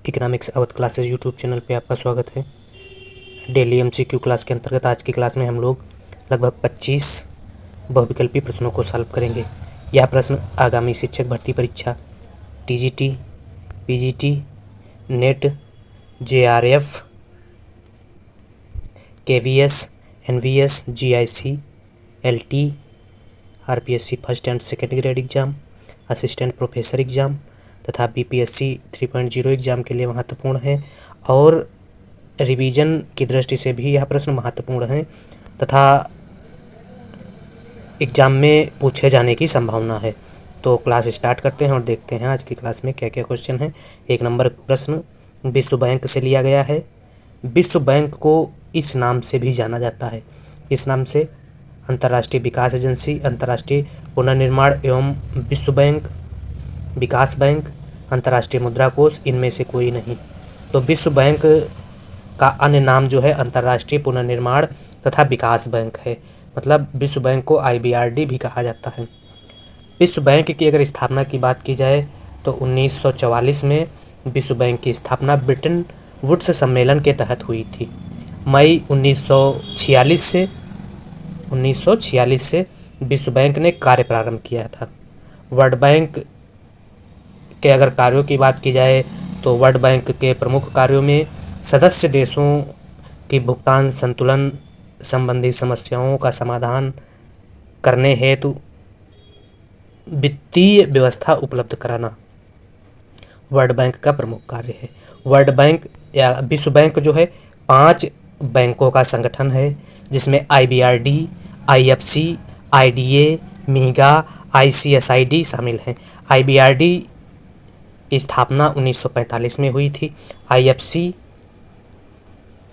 Economics Awadh classes YouTube channel पे आपका स्वागत है। डेली एमसीक्यू क्लास के अंतर्गत आज की क्लास में हम लोग लगभग 25 बहुविकल्पी प्रश्नों को सॉल्व करेंगे। यह प्रश्न आगामी शिक्षक भर्ती परीक्षा TGT, PGT, NET, JRF, KVS, NVS, GIC, LT, RPSC first and second grade exam, assistant professor exam तथा बीपीएससी 3.0 एग्जाम के लिए महत्वपूर्ण है और रिवीजन की दृष्टि से भी यह प्रश्न महत्वपूर्ण है तथा एग्जाम में पूछे जाने की संभावना है। तो क्लास स्टार्ट करते हैं और देखते हैं आज की क्लास में क्या क्या क्वेश्चन हैं। 1 नंबर प्रश्न विश्व बैंक से लिया गया है। विश्व बैंक को इस नाम से भी जाना जाता है, इस नाम से अंतर्राष्ट्रीय विकास एजेंसी, अंतर्राष्ट्रीय पुनर्निर्माण एवं विश्व बैंक, विकास बैंक, अंतर्राष्ट्रीय मुद्रा कोष, इनमें से कोई नहीं। तो विश्व बैंक का अन्य नाम जो है अंतर्राष्ट्रीय पुनर्निर्माण तथा विकास बैंक है। मतलब विश्व बैंक को आईबीआरडी भी कहा जाता है। विश्व बैंक की अगर स्थापना की बात की जाए तो 1944 में विश्व बैंक की स्थापना ब्रिटेन वुड्स सम्मेलन के तहत हुई थी। मई 1946 से विश्व बैंक ने कार्य प्रारंभ किया था। वर्ल्ड बैंक के अगर कार्यों की बात की जाए तो वर्ल्ड बैंक के प्रमुख कार्यों में सदस्य देशों की भुगतान संतुलन संबंधी समस्याओं का समाधान करने हेतु वित्तीय व्यवस्था उपलब्ध कराना वर्ल्ड बैंक का प्रमुख कार्य है। वर्ल्ड बैंक या विश्व बैंक जो है 5 बैंकों का संगठन है, जिसमें आईबीआरडी, आईएफसी, आईडीए, मीगा, आईसीएसआईडी शामिल हैं। आईबीआरडी की स्थापना 1945 में हुई थी।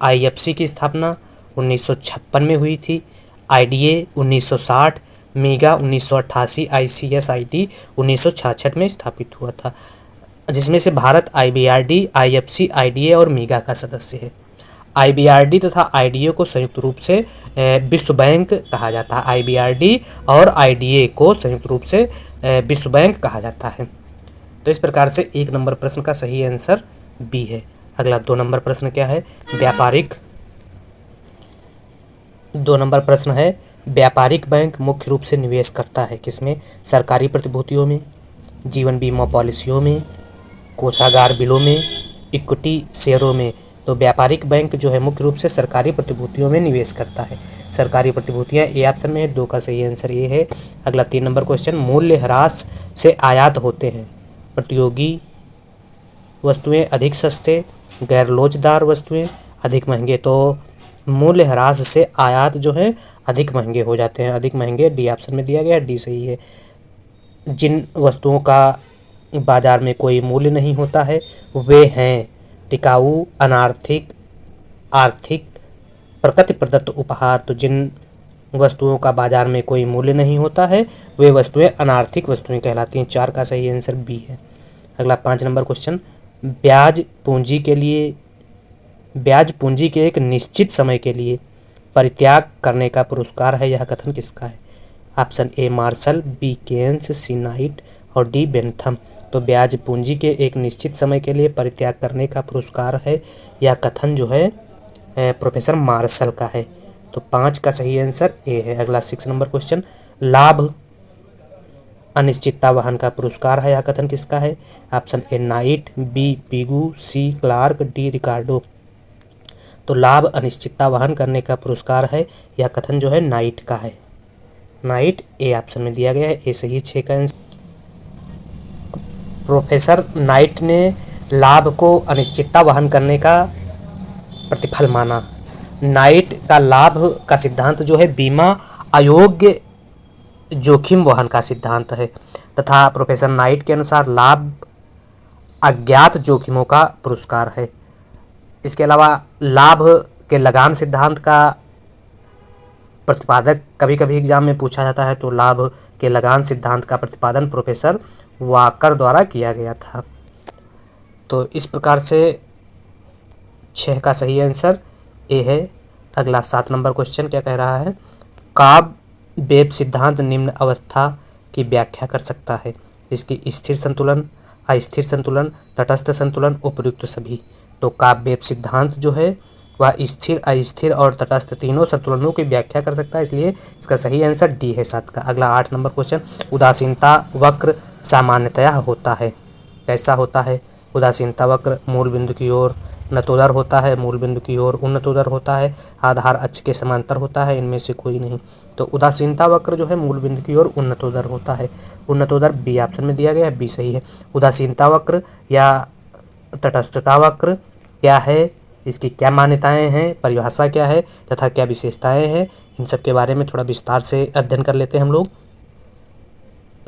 आईएफसी की स्थापना 1956 में हुई थी। आईडीए 1960, मीगा 1988, आईसीएसआईडी 1966 में स्थापित हुआ था, जिसमें से भारत आईबीआरडी, आईएफसी, आईडीए और मीगा का सदस्य है। आईबीआरडी तथा आईडीए को संयुक्त रूप से विश्व बैंक कहा जाता है। आईबीआरडी और आईडीए को संयुक्त रूप से विश्व बैंक कहा जाता है। तो इस प्रकार से 1 नंबर प्रश्न का सही आंसर बी है। अगला 2 नंबर प्रश्न क्या है? 2 नंबर प्रश्न है व्यापारिक बैंक मुख्य रूप से निवेश करता है किसमें? सरकारी प्रतिभूतियों में, जीवन बीमा पॉलिसियों में, कोषागार बिलों में, इक्विटी शेयरों में। तो व्यापारिक बैंक जो है मुख्य रूप से सरकारी प्रतिभूतियों में निवेश करता है। सरकारी प्रतिभूतियां ए ऑप्शन में है। 2 का सही आंसर ये है। अगला 3 नंबर क्वेश्चन मूल्य ह्रास से आयात होते हैं प्रतियोगी वस्तुएं अधिक सस्ते, गैर लोचदार वस्तुएं अधिक महंगे। तो मूल्य ह्रास से आयात जो है अधिक महंगे हो जाते हैं, अधिक महंगे डी ऑप्शन में दिया गया, डी सही है। जिन वस्तुओं का बाजार में कोई मूल्य नहीं होता है वे हैं टिकाऊ, अनार्थिक, आर्थिक, प्रकृति प्रदत्त उपहार। तो जिन वस्तुओं का बाजार में कोई मूल्य नहीं होता है वे वस्तुएं अनार्थिक वस्तुएं कहलाती हैं। 4 का सही आंसर बी है। अगला 5 नंबर क्वेश्चन ब्याज पूंजी के एक निश्चित समय के लिए परित्याग करने का पुरस्कार है, यह कथन किसका है? Option A Marshall, B Keynes, C Knight और डी बेंथम। तो ब्याज पूंजी के एक निश्चित समय के लिए परित्याग करने का पुरस्कार है, यह कथन जो है प्रोफेसर मार्शल का है। तो 5 का सही आंसर ए है। अगला 6 नंबर क्वेश्चन लाभ अनिश्चितता वहन का पुरस्कार है, यह कथन किसका है? Option A Knight, B Pigou, C Clark, D Ricardo. तो लाभ अनिश्चितता वहन करने का पुरस्कार है, यह कथन जो है नाइट का है। नाइट ए ऑप्शन में दिया गया है, ए सही 6 का आंसर। प्रोफेसर नाइट ने लाभ को अनिश्चितता वहन करने का प्रतिफल माना। नाइट का लाभ का सिद्धांत जो है बीमा अयोग्य जोखिम वहन का सिद्धांत है तथा प्रोफेसर नाइट के अनुसार लाभ अज्ञात जोखिमों का पुरस्कार है। इसके अलावा लाभ के लगान सिद्धांत का प्रतिपादक कभी कभी एग्जाम में पूछा जाता है। तो लाभ के लगान सिद्धांत का प्रतिपादन प्रोफेसर वाकर द्वारा किया गया था। तो इस प्रकार से 6 का सही आंसर ए है। अगला 7 नंबर क्वेश्चन क्या कह रहा है? काब वेब सिद्धांत निम्न अवस्था की व्याख्या कर सकता है। इसकी स्थिर संतुलन, अस्थिर संतुलन, तटस्थ संतुलन, उपर्युक्त सभी। तो काव्य सिद्धांत जो है वह स्थिर, अस्थिर और तटस्थ तीनों संतुलनों की व्याख्या कर सकता है, इसलिए इसका सही आंसर डी है 7 का। अगला 8 नंबर क्वेश्चन, उदासीनता वक्र सामान्यतया होता है, कैसा होता है? उदासीनता वक्र मूल बिंदु की ओर उन्नतोदर होता है, मूल बिंदु की ओर उन्नतोदर होता है, आधार अक्ष के समांतर होता है, इनमें से कोई नहीं। तो उदासीनता वक्र जो है मूल बिंदु की ओर उन्नतोदर होता है। उन्नतोदर बी ऑप्शन में दिया गया है, बी सही है। उदासीनता वक्र या तटस्थता वक्र क्या है, इसकी क्या मान्यताएं हैं, परिभाषा क्या है तथा क्या विशेषताएं हैं, इन सब के बारे में थोड़ा विस्तार से अध्ययन कर लेते हैं हम लोग।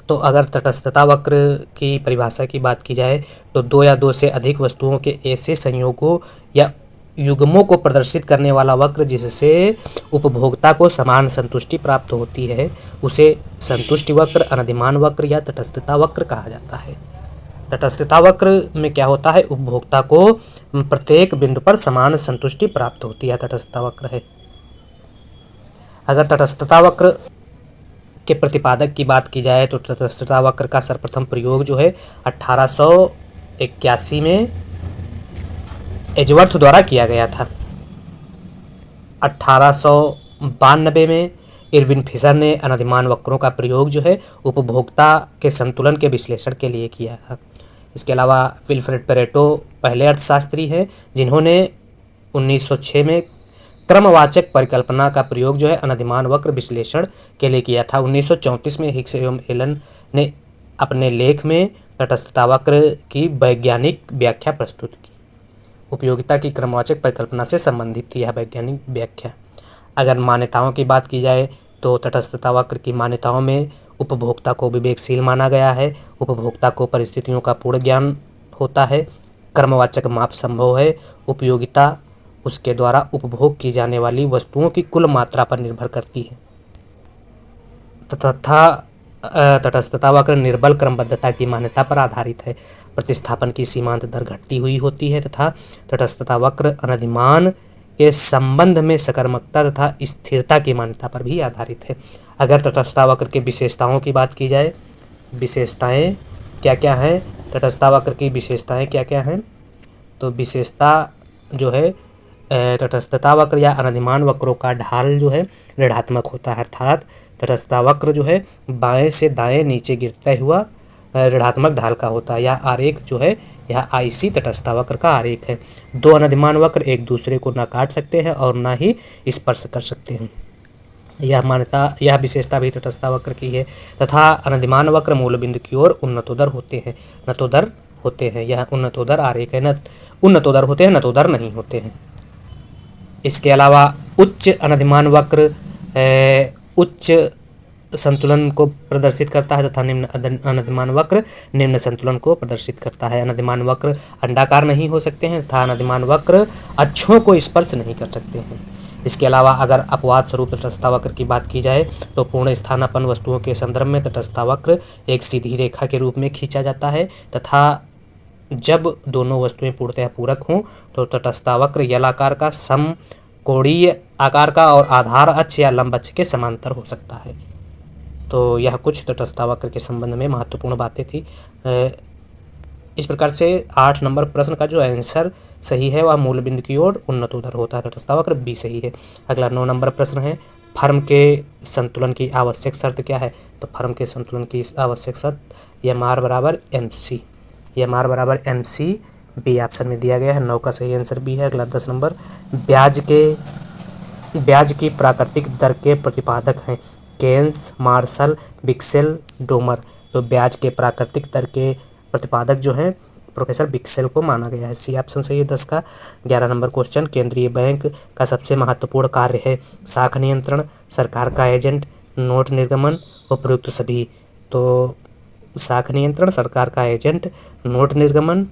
तो अगर तटस्थता वक्र की परिभाषा की बात की जाए तो दो या दो से अधिक वस्तुओं के ऐसे संयोगों या युग्मों को प्रदर्शित करने वाला वक्र जिससे उपभोक्ता को समान संतुष्टि प्राप्त होती है उसे संतुष्टि वक्र, अनधिमान वक्र या तटस्थता वक्र कहा जाता है। तटस्थता वक्र में क्या होता है, उपभोक्ता को प्रत्येक बिंदु पर समान संतुष्टि प्राप्त होती है, तटस्थता वक्र है। अगर तटस्थता वक्र के प्रतिपादक की बात की जाए तो तटस्थता वक्र का सर्वप्रथम प्रयोग जो है 1881 में एजवर्थ द्वारा किया गया था। 1892 में इरविन फिशर ने अनधिमान वक्रों का प्रयोग जो है उपभोक्ता के संतुलन के विश्लेषण के लिए किया था। इसके अलावा विल्फ्रेड पेरेटो पहले अर्थशास्त्री हैं जिन्होंने 1906 में क्रमवाचक परिकल्पना का प्रयोग जो है अनधिमान वक्र विश्लेषण के लिए किया था। 1934 में हिग्स एवं एलन ने अपने लेख में तटस्थता वक्र की वैज्ञानिक व्याख्या प्रस्तुत की। उपयोगिता की क्रमवाचक परिकल्पना से संबंधित थी यह वैज्ञानिक व्याख्या। अगर मान्यताओं की बात की जाए तो तटस्थता वक्र की मान्यताओं में उपभोक्ता को विवेकशील माना गया है, उपभोक्ता को परिस्थितियों का पूर्ण ज्ञान होता है, क्रमवाचक माप संभव है, उपयोगिता उसके द्वारा उपभोग की जाने वाली वस्तुओं की कुल मात्रा पर निर्भर करती है तथा तटस्थता वक्र निर्बल क्रमबद्धता की मान्यता पर आधारित है। प्रतिस्थापन की सीमांत दर घटती हुई होती है तथा तटस्थता वक्र अनधिमान के संबंध में सकारात्मकता तथा स्थिरता की मान्यता पर भी आधारित है। अगर तटस्थता वक्र की विशेषताओं की बात की जाए, विशेषताएं क्या क्या हैं, तटस्थता वक्र की विशेषताएं क्या क्या हैं, तो विशेषता जो है तटस्थता वक्र या अनधिमान वक्रों का ढाल जो है ऋणात्मक होता है, अर्थात तटस्थता वक्र जो है बाएं से दाएं नीचे गिरता हुआ ऋणात्मक ढाल का होता है। यह आरेख जो है यह आईसी तटस्थता वक्र का आरेख है। दो अनधिमान वक्र एक दूसरे को ना काट सकते हैं और ना ही स्पर्श कर सकते हैं। यह विशेषता भी तटस्थता वक्र की है तथा अनधिमान वक्र मूल बिंदु की ओर उन्नतोदर होते हैं, नतोदर होते हैं। यह उन्नतोदर आरेख है, उन्नतोदर होते हैं, नतोदर नहीं होते हैं। इसके अलावा उच्च अनधिमान वक्र उच्च संतुलन को प्रदर्शित करता है तथा निम्न अनधिमान वक्र निम्न संतुलन को प्रदर्शित करता है। अनधिमान वक्र अंडाकार नहीं हो सकते हैं तथा अनधिमान वक्र अक्षों को स्पर्श नहीं कर सकते हैं। इसके अलावा अगर अपवाद स्वरूप तटस्थता वक्र की बात की जाए तो पूर्ण स्थानापन्न वस्तुओं के संदर्भ में तटस्थता वक्र एक सीधी रेखा के रूप में खींचा जाता है तथा जब दोनों वस्तुएं पूर्णतः पूरक हों तो तटस्थता वक्र यलाकार का, समकोणीय आकार का और आधार अक्ष या लंब अक्ष के समांतर हो सकता है। तो यह कुछ तटस्थता वक्र के संबंध में महत्वपूर्ण बातें थी। इस प्रकार से 8 नंबर प्रश्न का जो आंसर सही है वह मूल बिंदु की ओर उन्नतोदर होता है, तटस्थता वक्र बी सही है। अगला 9 नंबर प्रश्न है, फर्म के संतुलन की आवश्यक शर्त क्या है? तो फर्म के संतुलन की आवश्यक शर्त एमआर बराबर एमसी, एमआर बराबर एमसी बी ऑप्शन में दिया गया है। 9 का सही आंसर बी है। अगला 10 नंबर, ब्याज की प्राकृतिक दर के प्रतिपादक हैं केन्स, मार्शल, बिक्सेल, डोमर। तो ब्याज के प्राकृतिक दर के प्रतिपादक जो हैं प्रोफेसर बिक्सेल को माना गया है, सी ऑप्शन सही है 10 का। 11 नंबर क्वेश्चन, केंद्रीय बैंक का सबसे महत्वपूर्ण कार्य है शाख नियंत्रण, सरकार का एजेंट, नोट निर्गमन, उपयुक्त सभी। तो शाख नियंत्रण, सरकार का एजेंट, नोट निर्गमन,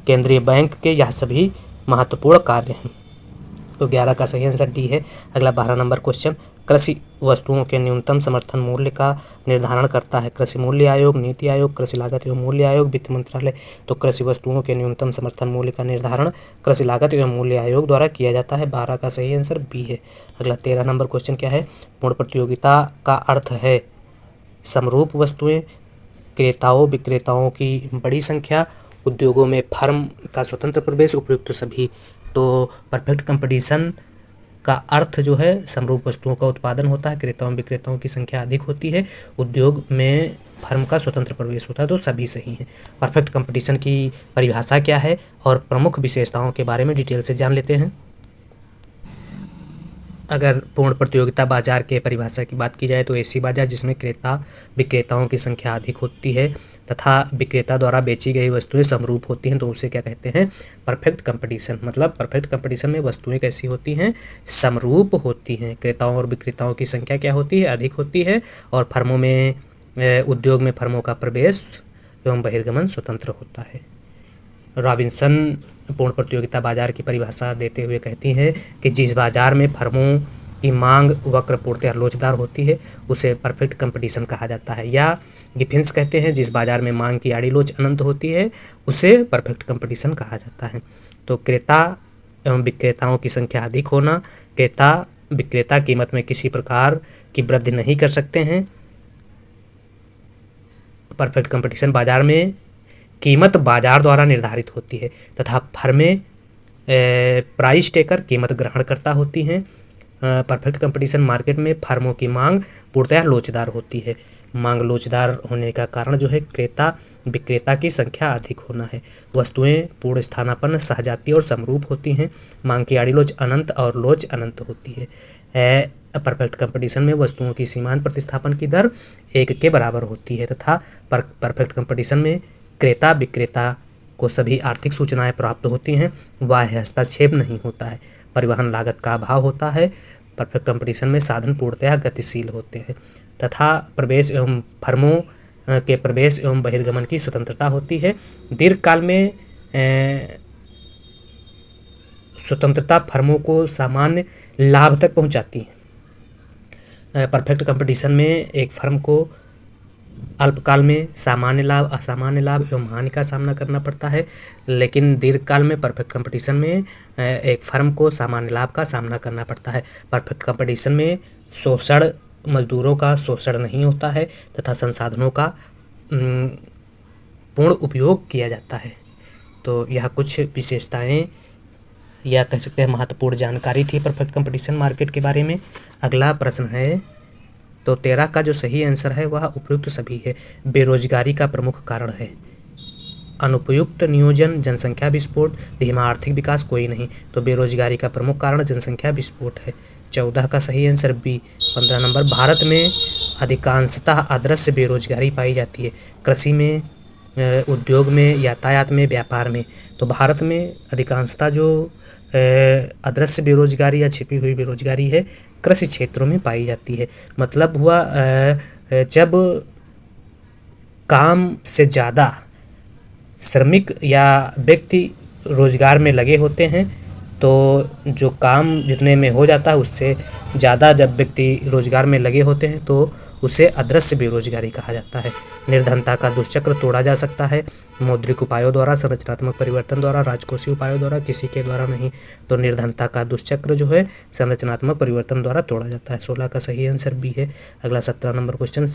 केंद्रीय बैंक के यह सभी महत्वपूर्ण कार्य हैं। तो 11 का सही आंसर डी है। अगला 12 नंबर क्वेश्चन, कृषि वस्तुओं के न्यूनतम समर्थन मूल्य का निर्धारण करता है कृषि मूल्य आयोग, नीति आयोग, कृषि लागत एवं मूल्य आयोग, वित्त मंत्रालय। तो कृषि वस्तुओं के न्यूनतम समर्थन मूल्य का निर्धारण कृषि लागत एवं मूल्य आयोग द्वारा किया जाता है। 12 का सही आंसर बी है। अगला 13 नंबर क्वेश्चन क्या है, पूर्ण प्रतियोगिता का अर्थ है समरूप वस्तुएं क्रेताओं विक्रेताओं की बड़ी संख्या, उद्योगों में फर्म का स्वतंत्र प्रवेश, उपयुक्त सभी। तो परफेक्ट कंपटीशन का अर्थ जो है समरूप वस्तुओं का उत्पादन होता है, क्रेताओं विक्रेताओं की संख्या अधिक होती है, उद्योग में फर्म का स्वतंत्र प्रवेश होता है, तो सभी सही हैं। परफेक्ट कंपटीशन की परिभाषा क्या है और प्रमुख विशेषताओं के बारे में डिटेल से जान लेते हैं। अगर पूर्ण प्रतियोगिता बाजार के परिभाषा की बात की जाए तो ऐसी बाजार जिसमें क्रेता विक्रेताओं की संख्या अधिक होती है तथा विक्रेता द्वारा बेची गई वस्तुएं समरूप होती हैं, तो उसे क्या कहते हैं? Perfect competition. मतलब परफेक्ट कंपटीशन में वस्तुएं कैसी होती हैं? समरूप होती हैं। क्रेताओं और विक्रेताओं की संख्या क्या होती है? अधिक होती है। और फर्मों में उद्योग में फर्मों का प्रवेश एवं बहिर्गमन स्वतंत्र होता है। रॉबिन्सन पूर्ण प्रतियोगिता बाजार की परिभाषा देते हुए कहती हैं कि जिस बाजार में फर्मों की मांग वक्र पूर्णतः लोचदार होती है उसे परफेक्ट कंपटीशन कहा जाता है। या गिफिन्स कहते हैं जिस बाजार में मांग की आड़ी लोच अनंत होती है उसे परफेक्ट कंपटीशन कहा जाता है। तो क्रेता एवं विक्रेताओं की संख्या अधिक होना, विक्रेता कीमत में किसी प्रकार की वृद्धि नहीं कर सकते हैं। परफेक्ट कंपटीशन बाजार में कीमत बाजार द्वारा निर्धारित होती है तथा फर्में प्राइस टेकर कीमत ग्रहणकर्ता होती हैं। परफेक्ट कंपटीशन मार्केट में फर्मों की मांग पूर्णतः लोचदार होती है। मांग लोचदार होने का कारण जो है क्रेता विक्रेता की संख्या अधिक होना है। वस्तुएं पूर्ण स्थानापन्न, सहजातीय और समरूप होती हैं। मांग की आड़ी लोच अनंत और लोच अनंत होती है। परफेक्ट कंपटीशन में वस्तुओं की सीमांत प्रतिस्थापन की दर 1 के बराबर होती है तथा परफेक्ट कंपटीशन में क्रेता विक्रेता को सभी आर्थिक सूचनाएं प्राप्त होती हैं। बाह्य हस्तक्षेप नहीं होता है। परिवहन लागत का अभाव होता है। परफेक्ट कंपटीशन में साधन पूर्णतः गतिशील होते हैं तथा प्रवेश एवं फर्मों के प्रवेश एवं बहिर्गमन की स्वतंत्रता होती है। दीर्घकाल में स्वतंत्रता फर्मों को सामान्य लाभ तक पहुंचाती है। परफेक्ट कंपटीशन में एक फर्म को अल्पकाल में सामान्य लाभ, असामान्य लाभ एवं हानि का सामना करना पड़ता है, लेकिन दीर्घकाल में परफेक्ट कंपटीशन में एक फर्म को सामान्य लाभ का सामना करना पड़ता है। परफेक्ट कंपटीशन में शोषण, मजदूरों का शोषण नहीं होता है तथा संसाधनों का पूर्ण उपयोग किया जाता है। तो यह कुछ विशेषताएं या कह सकते हैं महत्वपूर्ण जानकारी थी परफेक्ट कंपटीशन मार्केट के बारे में। अगला प्रश्न है, तो 13 का जो सही आंसर है वह उपयुक्त सभी है। बेरोजगारी का प्रमुख कारण है अनुपयुक्त नियोजन, जनसंख्या विस्फोट, धीमा आर्थिक विकास, कोई नहीं। तो बेरोजगारी का प्रमुख कारण जनसंख्या विस्फोट है। 14 का सही आंसर बी। 15 नंबर, भारत में अधिकांशतः अदृश्य बेरोजगारी पाई जाती है। कृषि में, उद्योग में, यातायात में, व्यापार में। तो भारत में अधिकांशतः जो अदृश्य बेरोजगारी या छिपी हुई बेरोजगारी है कृषि क्षेत्रों में पाई जाती है। मतलब हुआ जब काम से ज़्यादा श्रमिक या व्यक्ति रोजगार में लगे होते हैं तो जो काम जितने में हो जाता है उससे ज़्यादा जब व्यक्ति रोजगार में लगे होते हैं तो उसे अदृश्य बेरोजगारी कहा जाता है। निर्धनता का दुष्चक्र तोड़ा जा सकता है मौद्रिक उपायों द्वारा, संरचनात्मक परिवर्तन द्वारा, राजकोषीय उपायों द्वारा, किसी के द्वारा नहीं। तो निर्धनता का दुष्चक्र जो है संरचनात्मक परिवर्तन द्वारा तोड़ा जाता है। 16 का सही आंसर बी है। अगला 17 नंबर क्वेश्चन,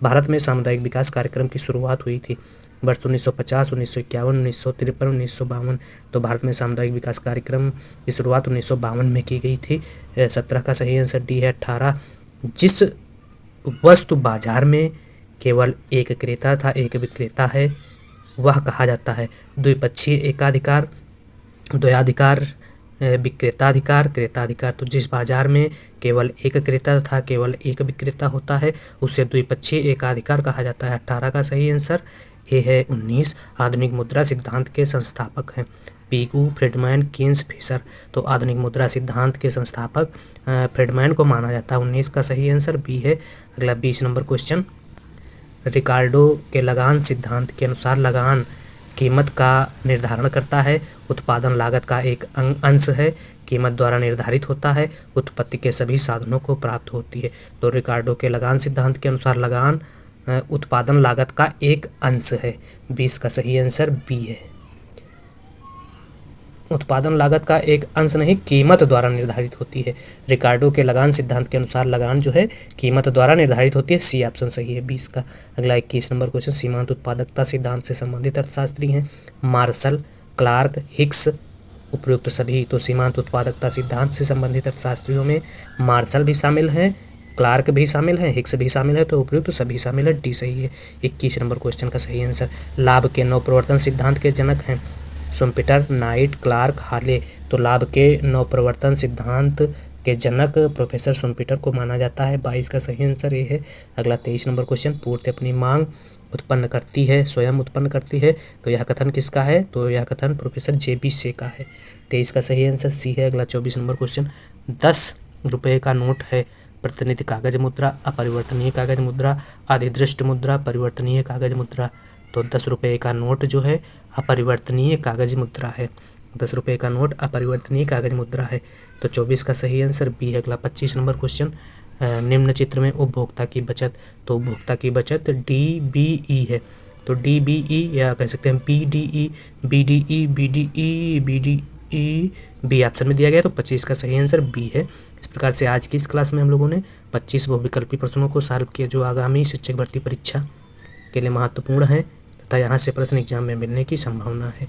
भारत में सामुदायिक विकास कार्यक्रम की शुरुआत हुई थी वर्ष 1950, 1951, 1953, 1952। तो भारत में सामुदायिक विकास कार्यक्रम की शुरुआत 1952 में की गई थी। 17 का सही आंसर डी है। 18, जिस वस्तु बाजार में केवल एक क्रेता था एक विक्रेता है वह कहा जाता है द्विपक्षीय एकाधिकार, द्वयाधिकार, विक्रेताधिकार, क्रेताधिकार। तो जिस बाजार में केवल एक क्रेता था केवल एक विक्रेता होता है उसे द्विपक्षीय एकाधिकार कहा जाता है। 18 का सही आंसर ए है। 19, आधुनिक मुद्रा सिद्धांत के संस्थापक हैं पिगू, फ्रीडमैन, कीन्स, फिशर। तो आधुनिक मुद्रा सिद्धांत के संस्थापक फ्रीडमैन को माना जाता है। 19 का सही आंसर बी है। अगला 20 नंबर क्वेश्चन, रिकार्डो के लगान सिद्धांत के अनुसार लगान कीमत का निर्धारण करता है, उत्पादन लागत का एक अंश है, कीमत द्वारा निर्धारित होता है, उत्पत्ति के सभी साधनों को प्राप्त होती है। तो रिकार्डो के लगान सिद्धांत के अनुसार लगान उत्पादन लागत का एक अंश है। 20 का सही आंसर बी है। उत्पादन लागत का एक अंश नहीं कीमत द्वारा निर्धारित होती है। रिकार्डो के लगान सिद्धांत के अनुसार लगान जो है कीमत द्वारा निर्धारित होती है। सी ऑप्शन सही है 20 का। अगला 21 नंबर क्वेश्चन, सीमांत उत्पादकता सिद्धांत से संबंधित अर्थशास्त्री हैं मार्शल, क्लार्क, हिक्स, उपयुक्त सभी। तो सीमांत उत्पादकता सिद्धांत से संबंधित अर्थशास्त्रियों में मार्शल भी शामिल हैं, क्लार्क भी शामिल है, हिक्स भी शामिल है, तो उपयुक्त सभी शामिल है, डी सही है। 21 नंबर क्वेश्चन का सही आंसर। लाभ के नवप्रवर्तन सिद्धांत के जनक हैं शुम्पेटर, नाइट, क्लार्क, हार्ले। तो लाभ के नवप्रवर्तन सिद्धांत के जनक प्रोफेसर शुम्पेटर को माना जाता है। 22 का सही आंसर ये है। अगला 23 नंबर क्वेश्चन, पूर्ति अपनी मांग उत्पन्न करती है, स्वयं उत्पन्न करती है। तो यह कथन किसका है? तो यह कथन प्रोफेसर JB से का है। 23 का सही आंसर सी है। अगला 24 नंबर क्वेश्चन, 10 रुपये का नोट है प्रतिनिधि कागज मुद्रा, अपरिवर्तनीय कागज मुद्रा, अधिदृष्ट मुद्रा, परिवर्तनीय कागज मुद्रा। तो 10 रुपये का नोट जो है अपरिवर्तनीय कागज मुद्रा है। 10 रुपये का नोट अपरिवर्तनीय कागज मुद्रा है। तो 24 का सही आंसर बी है। अगला 25 नंबर क्वेश्चन, निम्न चित्र में उपभोक्ता की बचत। तो उपभोक्ता की बचत DBE है। तो DBE या कह सकते हैं BDE, BDE, BDE, BDE, B option में दिया गया। तो 25 का सही आंसर बी है। इस प्रकार से आज की इस क्लास में हम लोगों ने 25 बहुविकल्पी प्रश्नों को सॉल्व किया जो आगामी शिक्षक भर्ती परीक्षा के लिए महत्वपूर्ण है तथा यहाँ से प्रश्न एग्जाम में मिलने की संभावना है।